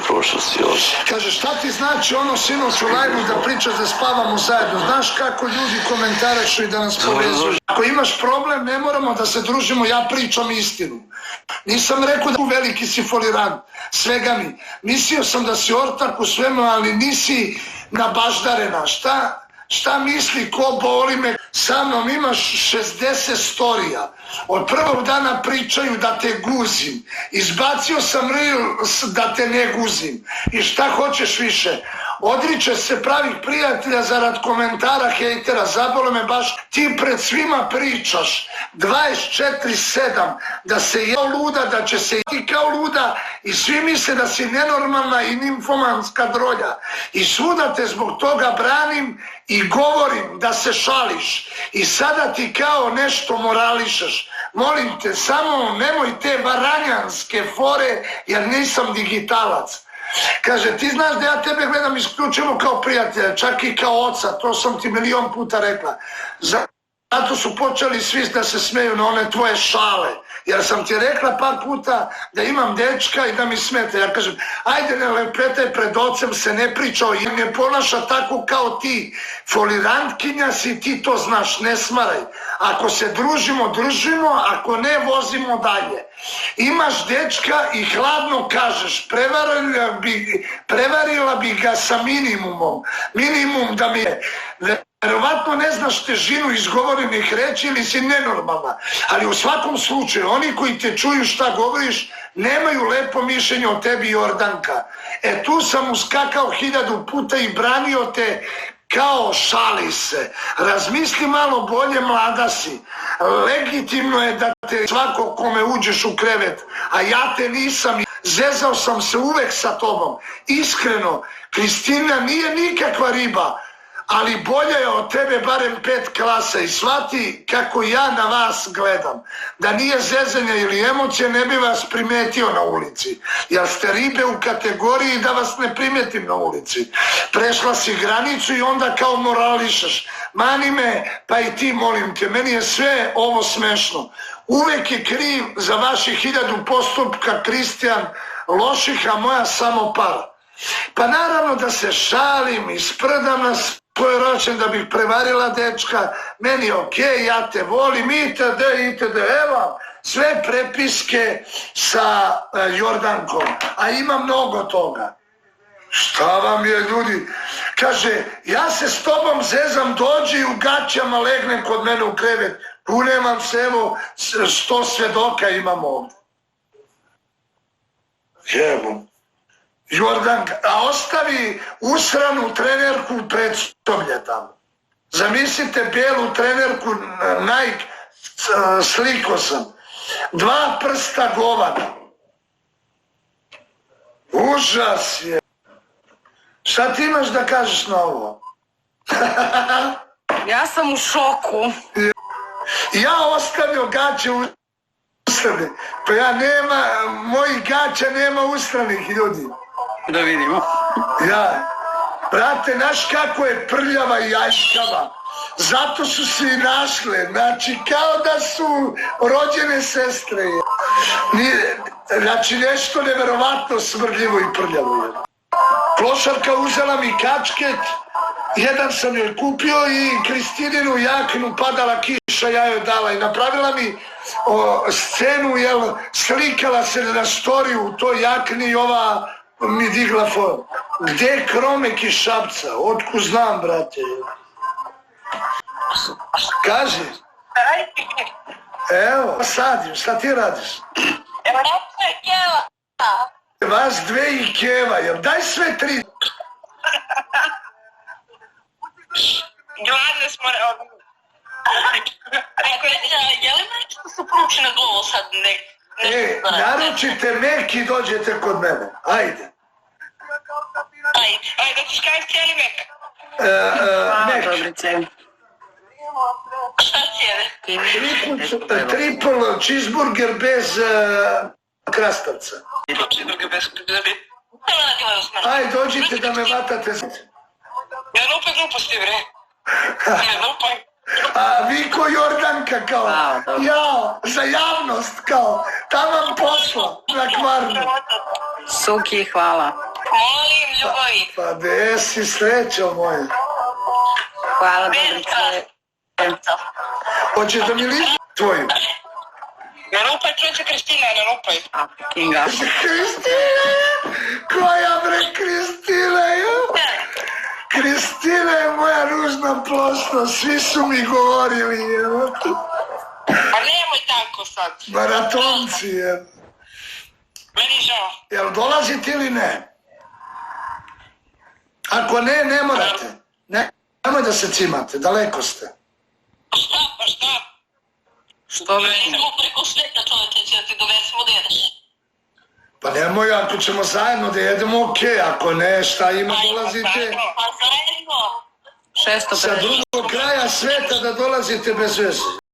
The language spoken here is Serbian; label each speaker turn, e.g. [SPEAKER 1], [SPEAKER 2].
[SPEAKER 1] prošlosti ovdje.
[SPEAKER 2] Kaže, šta ti znači ono sinoć u live-u da pričaš da spavamo zajedno? Znaš kako ljudi komentarišu i da nas povezuju? Ako imaš problem, ne moramo da se družimo, ja pričam istinu. Nisam rekao da veliki si folirant, svega mi. Mislio sam da si ortak u svemu, ali nisi nabaždarena. Šta misli, ko boli me? Sa mnom imaš 60 storija. Od prvog dana pričaju da te guzim. Izbacio sam reels da te ne guzim. I šta hoćeš više? Odriče se pravih prijatelja zarad komentara hejtera. Zabolo me baš. Ti pred svima pričaš 24/7 da se je luda, da će se i kao luda i svi misle da si nenormalna i nimfomanska drolja. I svuda te zbog toga branim i govorim da se šališ. I sada ti kao nešto morališeš. Molim te, samo nemoj te varanjanske fore jer nisam digitalac. Kaže, ti znaš da ja tebe gledam isključivo kao prijatelja, čak i kao oca, to sam ti milion puta rekla. Zato su počeli svi da se smeju na one tvoje šale. Jer sam ti rekla par puta da imam dečka i da mi smete. Ja kažem, ajde ne lepetaj pred ocem, se ne priča i ne ponaša tako kao ti. Folirantkinja si, ti to znaš, ne smaraj. Ako se družimo, družimo, ako ne, vozimo dalje. Imaš dečka i hladno kažeš, prevarila bi ga sa minimumom. Minimum da mi je... Verovatno ne znaš težinu izgovorenih reči ili si nenormalna, ali u svakom slučaju oni koji te čuju šta govoriš nemaju lepo mišljenje o tebi, Jordanka. Tu sam uskakao 1000 puta i branio te kao šali se. Razmisli malo bolje, mlada si. Legitimno je da te svako kome uđeš u krevet, a ja te nisam. Zezao sam se uvek sa tobom. Iskreno, Kristina nije nikakva riba, ali bolje je od tebe barem 5 klasa i shvati kako ja na vas gledam. Da nije zezanja ili emocije, ne bi vas primetio na ulici. Jer ste ribe u kategoriji da vas ne primetim na ulici. Prešla si granicu i onda kao morališaš. Mani me, pa i ti molim te, meni je sve ovo smešno. Uvek je kriv za vaših 1000 postupka Kristijan loših, a moja samo par. Pa naravno da se šalim i sprdam na svoj ročen da bih prevarila dečka, meni je okej, ja te volim, itd. Evo, sve prepiske sa Jordankom, a ima mnogo toga. Šta vam je, ljudi? Kaže, ja se s tobom zezam, dođi u gaćama, legnem kod mene u krevet, unemam se, evo, 100 svedoka imam ovdje. Jebom. Jordanka, a ostavi usranu trenerku pred soblje tamo. Zamislite bijelu trenerku, Nike, sliko sam. 2 prsta govana. Užas je. Šta ti imaš da kažeš na ovo?
[SPEAKER 3] Ja sam u šoku.
[SPEAKER 2] Ja ostavio gaće usrane. Pa ja nema, mojih gaća nema usranih, ljudi.
[SPEAKER 3] Da vidimo.
[SPEAKER 2] Ja, brate, znaš kako je prljava i aljkava. Zato su se i našle. Znači, kao da su rođene sestre. Znači, nešto neverovatno smrdljivo i prljavo. Klošarka uzela mi kačket, jedan sam joj kupio i Kristininu jaknu, padala kiša, ja joj dala i napravila mi scenu, jel, slikala se na storiju u toj jakni i ova mi digla for. Gde je Kromek iz Šapca? Otkud znam, brate? Kaži. Evo, sadim, šta ti radiš?
[SPEAKER 4] Evo, nešto je kjeva.
[SPEAKER 2] Vas 2 i keva, jel? Daj sve 3.
[SPEAKER 4] Gladne smo... Je li nešto su pruči na glavu sad nek...
[SPEAKER 2] Naručite mek i dođete kod mene. Ajde.
[SPEAKER 4] Ajde, da ćeš kaj cijeli mek?
[SPEAKER 2] Mek.
[SPEAKER 4] Šta cijeli?
[SPEAKER 2] Triple cheeseburger bez krastavca.
[SPEAKER 4] Cheeseburger bez krastavca.
[SPEAKER 2] Ajde, dođite da me vatate.
[SPEAKER 4] Ja lupaj gluposti, bre. Ja lupaj.
[SPEAKER 2] A vi ko Jordanka kao, ja, za javnost kao, tamam posla na Kvarnu.
[SPEAKER 3] Suki, hvala.
[SPEAKER 4] Molim, ljubavi.
[SPEAKER 2] Pa gdje si, srećo moja?
[SPEAKER 3] Hvala, Dobrice.
[SPEAKER 2] Hoćeš da mi liči tvoju?
[SPEAKER 4] Ne rupaj, čuće Kristina, ne rupaj.
[SPEAKER 3] A, Kinga.
[SPEAKER 2] Kristina! Koja bre Kristina je? Kristina je moja ružna plošta, svi su mi govorili, evo.
[SPEAKER 4] Pa nemoj tako sad.
[SPEAKER 2] Maratonci, evo.
[SPEAKER 4] Meni žao.
[SPEAKER 2] Jel dolazite ili ne? Ako ne, ne morate. Ne, nemoj da se cimate, daleko ste.
[SPEAKER 4] Šta, pa šta?
[SPEAKER 3] Što
[SPEAKER 4] Ne
[SPEAKER 3] već?
[SPEAKER 4] idemo preko sveta, čoveče, će da ti donesemo da jedeš.
[SPEAKER 2] Pa nemoj, ako ćemo zajedno da jedemo, okej, ako ne, šta ima, dolazite
[SPEAKER 4] Pa zajedno.
[SPEAKER 3] 650.
[SPEAKER 2] sa drugog kraja sveta da dolazite bez veze.